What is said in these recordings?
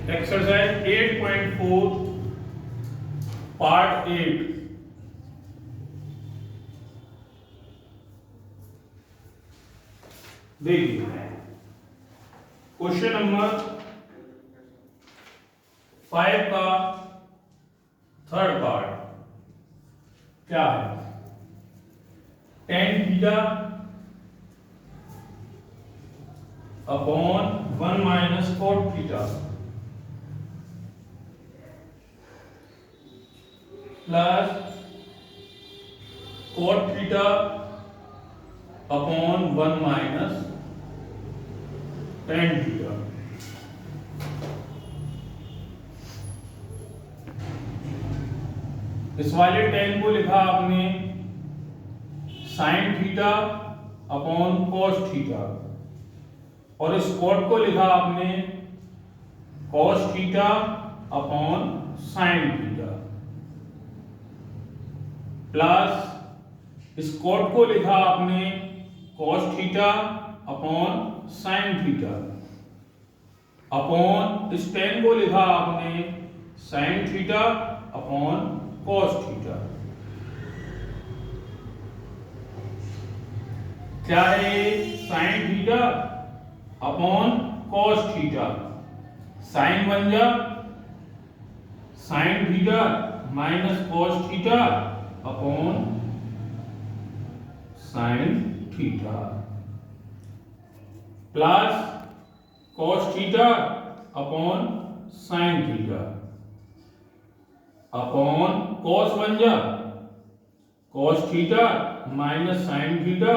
Exercise 8.4 part 8। देखिए question number 5 का third part क्या है? tan theta upon 1 minus cot theta plus cot theta upon 1 minus tan theta. इस वाले tan को लिखा आपने sin theta upon cos theta और इस cot को लिखा आपने cos theta upon sin theta plus इस cot को लिखा आपने cos theta upon sin theta upon इस tan को लिखा आपने sin theta upon cos theta. क्या है? sin theta upon cos theta. sin बन जा sin theta minus cos theta upon sin theta plus cos theta upon sin theta upon cos बन जा cos theta minus sin theta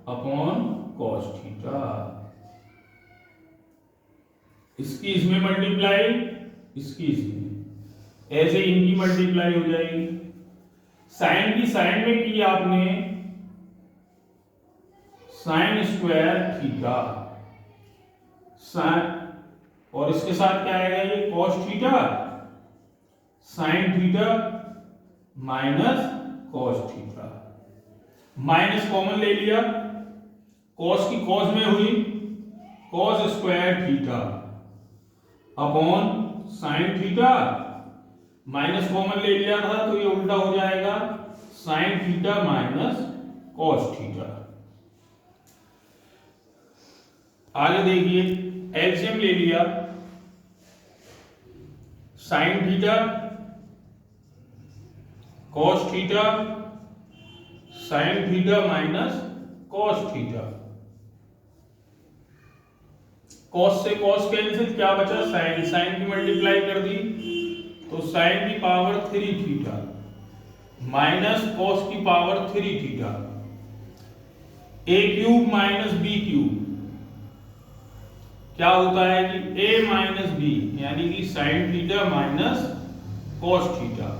upon cos theta. इसकी इसमें multiply, इसकी इसमें, ऐसे इनकी मल्टीप्लाई हो जाएगी। साइन की साइन में की आपने साइन स्क्वायर थीटा साइन और इसके साथ क्या आएगा? ये cos theta sine theta minus cos theta. Minus common ले लिया, cos की cos में हुई cos square theta upon sine theta minus common ले लिया था तो ये उल्टा हो जाएगा sign theta minus cos theta. आगे देखिए एलसीएम ले लिया sine theta cos theta sine theta minus cos theta. cos से cos कैंसिल, क्या बचा? साइन, साइन की मल्टीप्लाई कर दी तो साइन की पावर 3 थीटा माइनस cos की power 3 theta. a cube minus b cube क्या होता है कि a माइनस b यानी कि sign theta minus cos theta.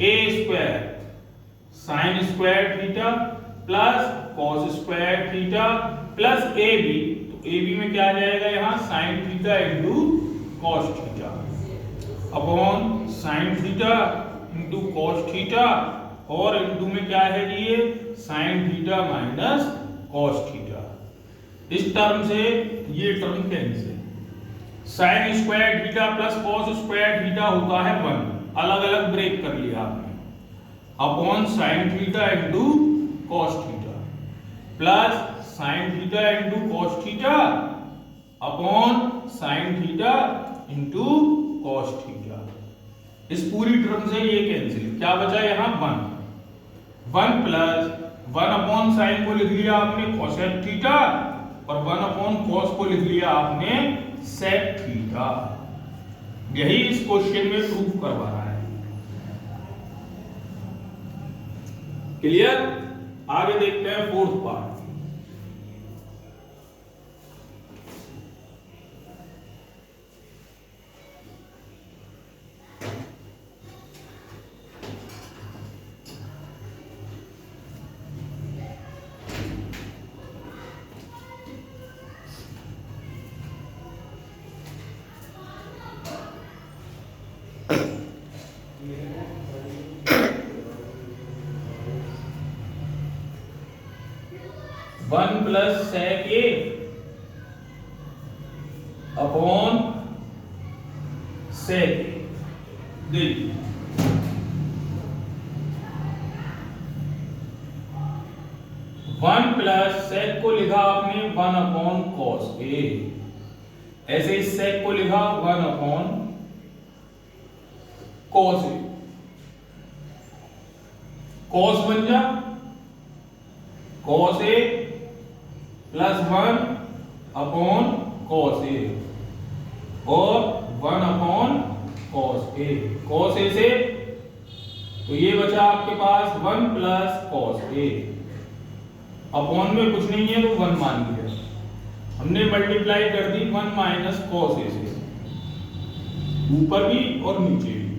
a square sine square theta plus cos square theta plus ab, तो ab में क्या आ जाएगा? यहाँ sine theta into cos theta upon sine theta into cos theta और into में क्या है कि ये sign theta minus cos theta. इस टर्म से ये term cancel. Sign square theta plus cos square theta होता है 1, अलग अलग ब्रेक कर लिया आपने, upon sine theta into cos theta plus sine theta into cos theta upon sine theta into cos theta. इस पूरी टर्म से ये कैंसिल, क्या बचा यहाँ? 1 प्लस 1 अपॉन साइन को लिख लिया आपने cosec थीटा और 1 अपॉन cos को लिख लिया आपने sec थीटा। यही इस क्वेश्चन में प्रूफ करवा रहा है। क्लियर? आगे देखते हैं fourth part. One plus sec a upon sec देखिए 1 प्लस सेक को लिखा आपने 1 अपॉन कॉस ए, ऐसे इस सेक को लिखा 1 अपॉन कॉस ए, कॉस बन जा cos A plus 1 upon cos A और 1 upon cos A, cos A से तो ये बचा आपके पास 1 प्लस कॉस ए, अपॉन में कुछ नहीं है तो 1 मान लिया, हमने मल्टीप्लाई कर दी 1 माइनस कॉस ए से, ऊपर भी और नीचे भी,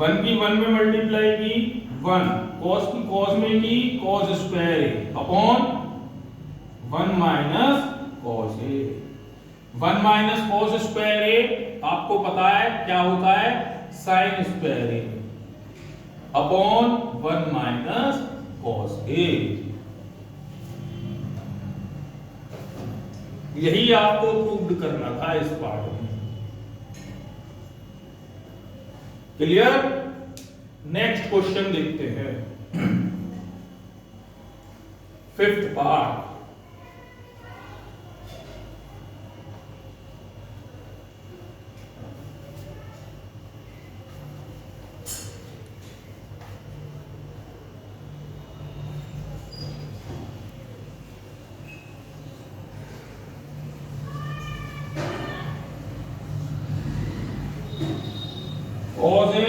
1 की 1 में मल्टीप्लाई की 1, कॉस की कॉस में की cos square A upon 1 minus cos A, 1 minus cos square ए आपको पता है क्या होता है, sign square A upon 1 minus cos A. यही आपको प्रूव करना था इस पार्ट में। क्लियर? नेक्स्ट क्वेश्चन देखते हैं, 5th part. Cos A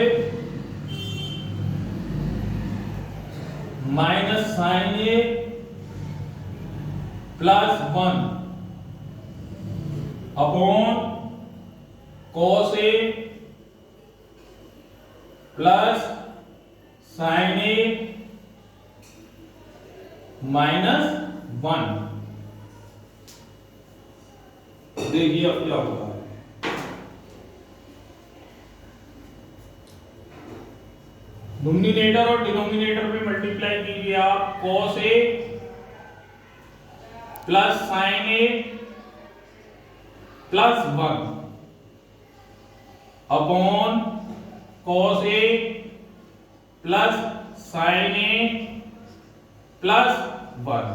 minus sine A plus 1 upon cos A plus sine A minus 1। देखिए अब क्या होगा, न्यूमरेटर और डिनोमिनेटर पे मल्टीप्लाई कीजिए आप, cos a plus sin a plus 1 upon cos a plus sin a plus 1।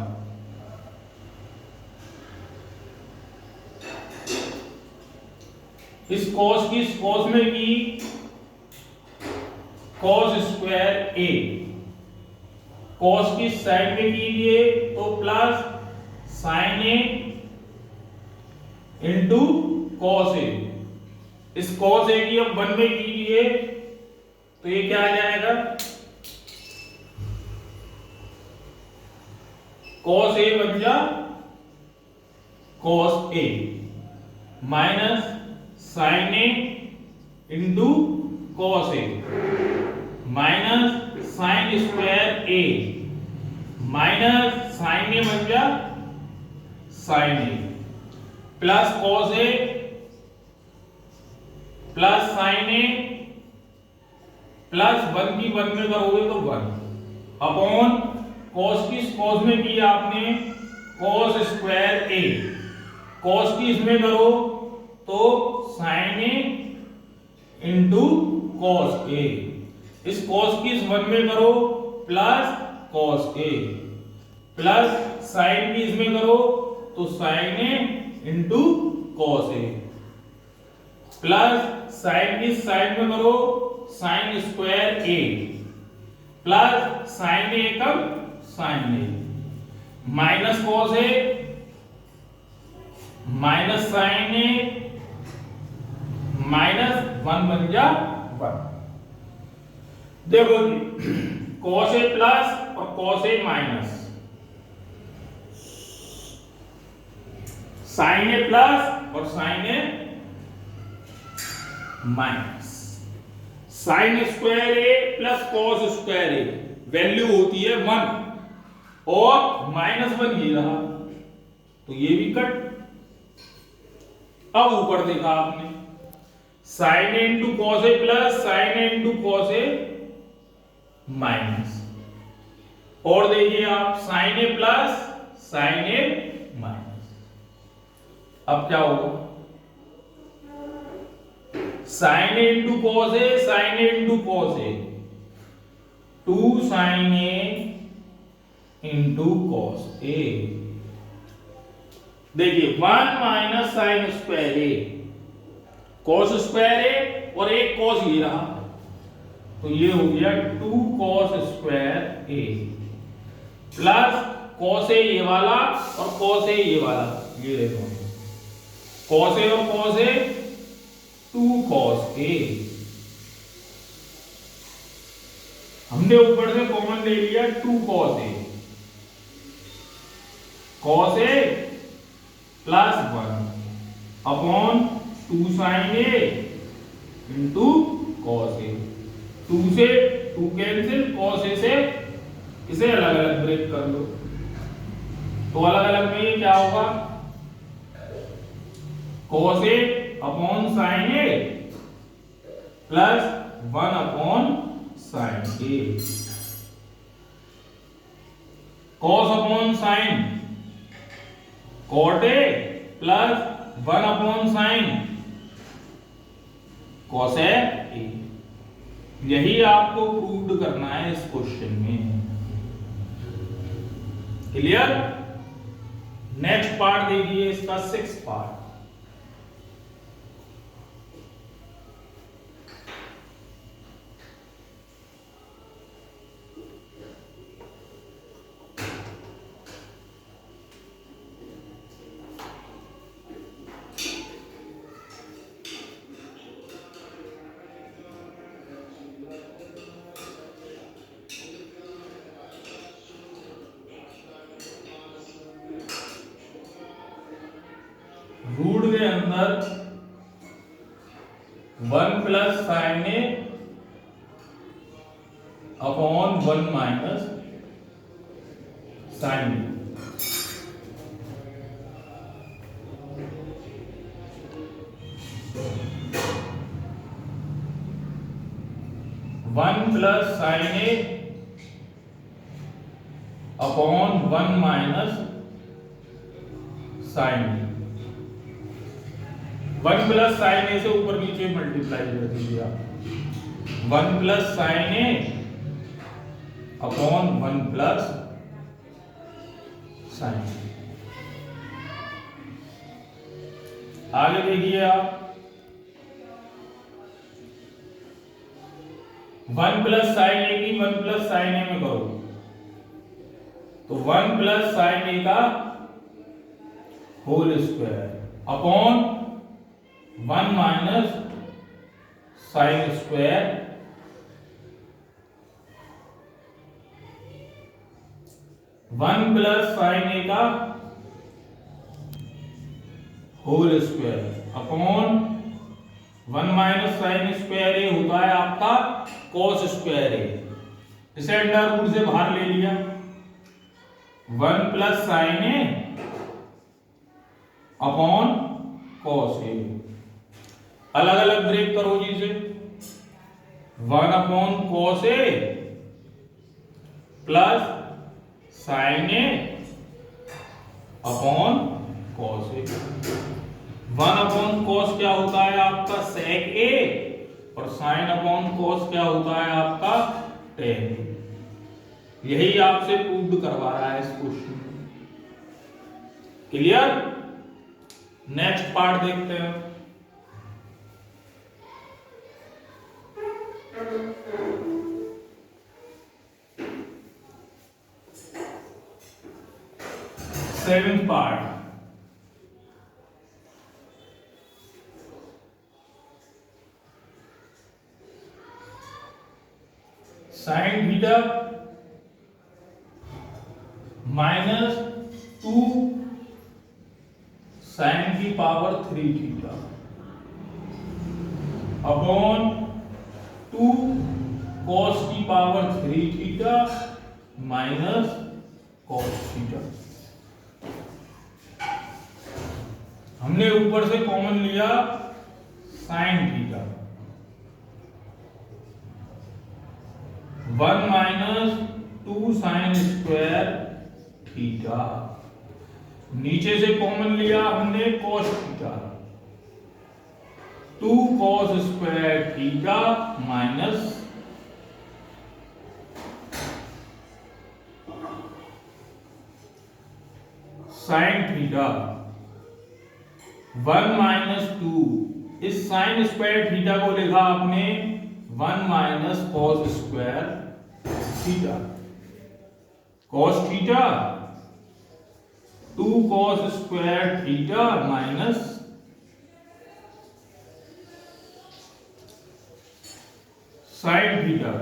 इस cos की इस cos में की cos स्क्वायर a, cos की साइड में कीजिए तो plus sin a into cos a, इस cos a की अब 1 में कीजिए तो ये क्या आ जाएगा, cos a बन जा cos a minus sin a into cos a minus sine square A minus sine A बन गया sine A plus cos A plus sine A plus 1 की 1 में करोगे तो 1 अपॉन कॉस की कॉस में की आपने कॉस स्क्वायर ए, कॉस की इसमें करो तो sign A into cos A, इस cos की इस 1 में करो plus cos a plus sin की इसमें करो तो sin a into cos a plus sin की साइड में करो sin square a plus sin a come sin a minus cos a minus sin a minus 1 बन जा 1। देखो जी cos a प्लस और cos a minus, sin a plus और sin a minus, sin square a plus cos square a value होती है 1 और minus 1 ये रहा तो ये भी कट। अब ऊपर देखा आपने sin a into cos a plus sin a into cos a minus, और देखिए आप sin a plus sin a minus. अब क्या होगा, sign A into cos A, sign A into cos A, 2 sign A into cos A. देखिए 1 minus sine square A, cos square A और एक cos ये रहा, तो ये हो गया 2 cos square A plus cos ए ये वाला और कॉस ए ये वाला, ये देखो कॉस ए और कॉस ए 2 कॉस ए। हमने ऊपर से कॉमन ले लिया 2 cos A, cos A plus 1 upon 2 sign A into cos A. 2 से 2 कैंसिल, कॉस ए से इसे अलग अलग ब्रेक कर लो, तो अलग अलग में ये क्या होगा, cos a upon sin a plus 1 upon sin a, cos upon sin cot a plus 1 upon sin cos a। यही आपको प्रूव करना है इस क्वेश्चन में। क्लियर? नेक्स्ट पार्ट देखिए इसका 6th पार्ट। रूट के अंदर 1 प्लस साइन ए अपॉन 1 माइनस साइन ए, वन प्लस साइन ए अपॉन 1 माइनस साइन ए। 1 प्लस साइन ए से ऊपर नीचे मल्टीप्लाई कर दीजिए आप, 1 प्लस साइन ए अपॉन 1 प्लस साइन। आगे देखिए आप, 1 प्लस साइन ए की 1 प्लस साइन ए में करो तो 1 प्लस साइन ए का whole square upon 1 minus sine square, 1 plus sine A का whole square upon 1 minus sine square A होता है आपका कॉस स्क्वायर ए। इसे अंडर रूट से बाहर ले लिया, 1 plus sine A upon cos A. अलग अलग ब्रेक करो जी से, 1 upon cos A plus sine A upon cos A. 1 upon cos क्या होता है आपका सेक ए और साइन अपॉन कॉस क्या होता है आपका टेन ए। यही आपसे प्रूव करवा रहा है इस क्वेश्चन में। क्लियर? नेक्स्ट पार्ट देखते हैं। Seventh part, sine theta minus 2 sine की पावर 3 थीटा अपॉन 2 कॉस की power 3 theta minus cos theta. हमने ऊपर से कॉमन लिया sine theta, 1 minus 2 sine square theta, नीचे से कॉमन लिया हमने cos theta, 2 cos square theta minus sine theta. 1 minus 2, इस साइन स्क्वायर थीटा को लिखा आपने 1 minus cos square theta. Cos theta 2 cos square theta minus sine theta.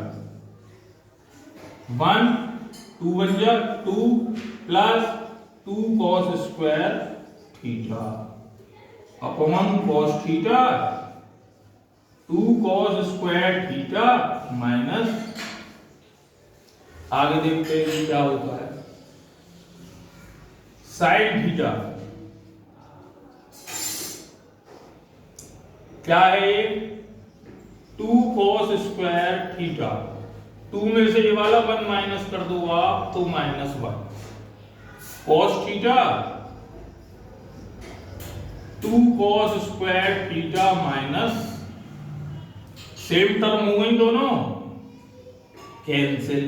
1 2 1 जा 2 plus 2 cos square theta upon cos theta 2 cos square theta minus, आगे देखते हैं क्या होता है, साइन थीटा। क्या है ये? 2 कॉस स्क्वायर थीटा। 2 में से ये वाला 1 माइनस कर दो आप तो -1 cos theta 2 cos square theta minus, same term हो गई दोनों, कैंसिल।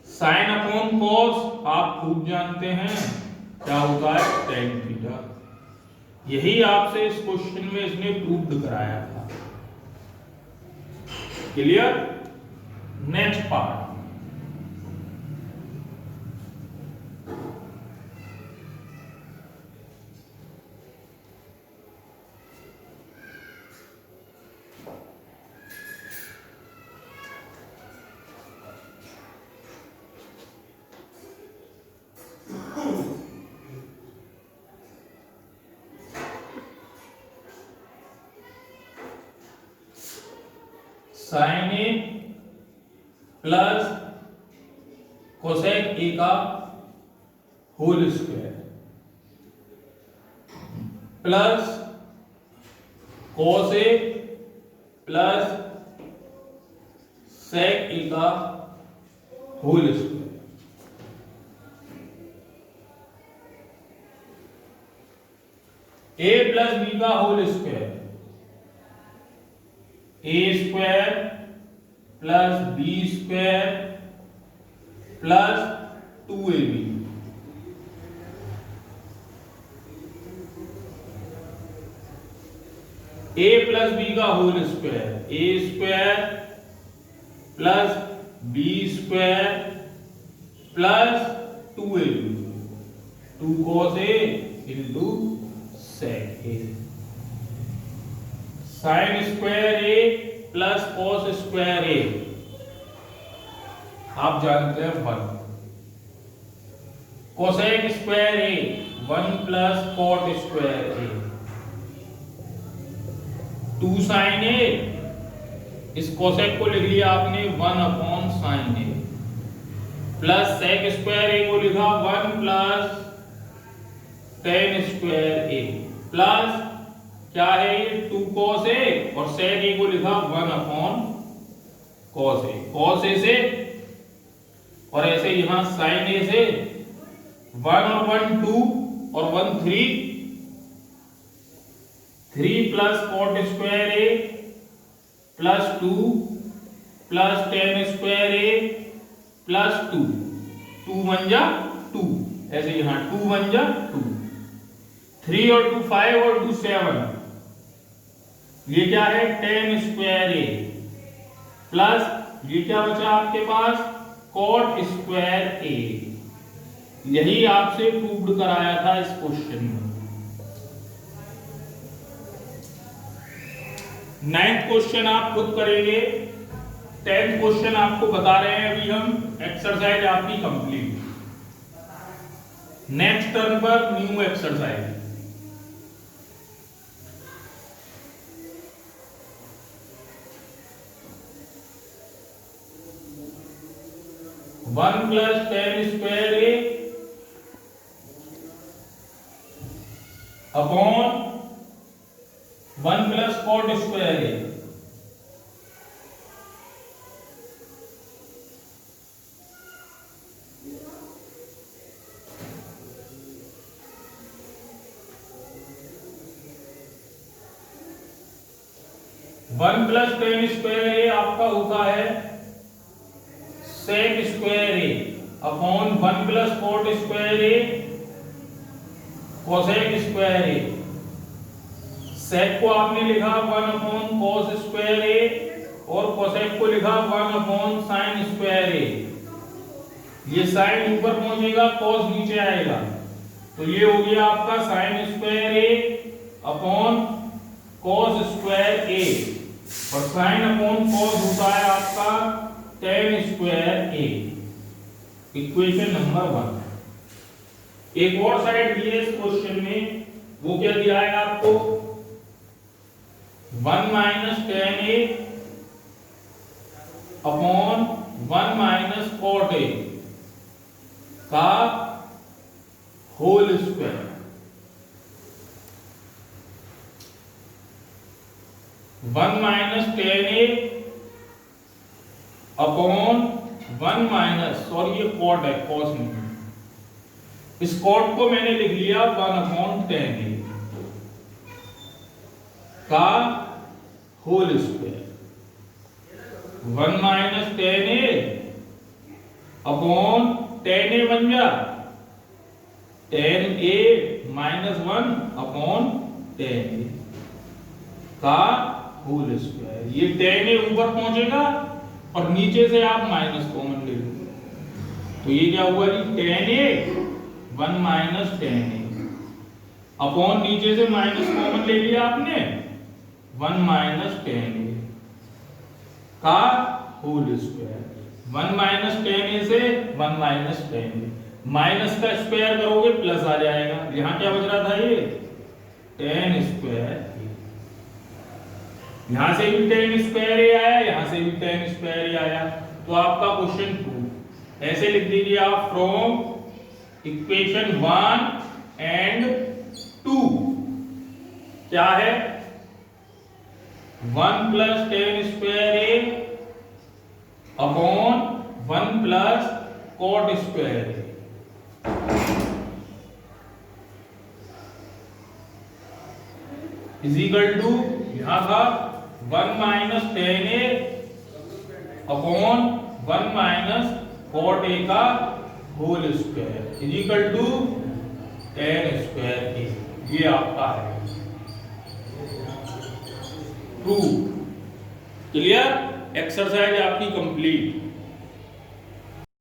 साइन अपॉन कॉस आप खूब जानते हैं क्या होता है, टेन थीटा। यही आपसे इस क्वेश्चन में इसने प्रूव्ड कराया था। Clear? Next part, sine A plus cosec A का whole square plus cos A plus sec A का whole square. A plus B का whole square, A square plus B square plus 2ab। A plus B का whole square, A square plus B square plus 2ab, 2 cos a into sec a। Sine square A plus cos square A आप जानते हैं 1, cosec square A 1 plus cot square A, 2 sign ए, इस cosec को लिख लिया आपने 1 upon sine A, plus sec square ए को लिखा 1 plus tan square A, plus क्या है ये 2 cos a और sec a को लिखा 1 upon cos a, cos a से और ऐसे यहां sin a से 1 और 1 2 और 1 3, 3 plus cot square a plus 2 plus tan square a plus 2, 2 1 जा 2, ऐसे यहां 2 1 जा 2, 3 और 2 5 और 2 7, ये क्या है टेन स्क्वायर ए प्लस ये क्या बचा आपके पास कॉट स्क्वायर ए। यही आपसे प्रूव्ड कराया था इस क्वेश्चन में। 9th क्वेश्चन आप खुद करेंगे, 10th क्वेश्चन आपको बता रहे हैं अभी हम, एक्सरसाइज आपकी कंप्लीट। नेक्स्ट टर्न पर new exercise. One plus tan square A upon 1 plus cot square A, 1 plus tan square A आपका होता है sec square A upon 1 plus cot square A cosec square A. Sec को आपने लिखा 1 upon cos square A और cosec को लिखा 1 upon sine square A. ये साइन ऊपर पहुंचेगा, कॉस नीचे आएगा, तो ये हो गया आपका sine square A upon cos square A और साइन अपॉन कॉस होता है आपका tan square A. Equation number 1। एक और साइड दी है इस क्वेश्चन में, वो क्या दिया है आपको 1 minus ten A upon 1 minus cot A का whole square. 1 minus ten A upon 1 minus, sorry ये कॉट है, कॉस नहीं, इस कॉट को मैंने लिख लिया 1 अपॉन टेन ए का whole square. 1 minus ten A upon ten ए बन जा टेन ए माइनस 1 अपॉन टेन ए का होल स्क्वायर। ये टेन ए ऊपर पहुंचेगा और नीचे से आप माइनस कॉमन ले लो, तो ये क्या हुआ जी ten A 1 minus ten A upon नीचे से माइनस कॉमन ले लिया आपने 1 माइनस टेन ए का होल स्क्वायर। 1 माइनस टेन ए से 1 माइनस टेन ए, माइनस का स्क्वायर करोगे प्लस आ जाएगा। यहां क्या बच रहा था ये टेन स्क्वायर, यहां से भी टेन स्क्वायर ए आया, यहां से भी टेन स्क्वायर ए आया, तो आपका क्वेश्चन प्रूव। ऐसे लिख दीजिए आप फ्रॉम इक्वेशन 1 एंड 2 क्या है 1 plus tan square A upon 1 plus cot square A is equal to, यहां था 1 minus ten A upon 1 minus cot A का whole square is equal to tan square A. ये आपका है ट्रू। क्लियर? एक्सरसाइज आपकी complete.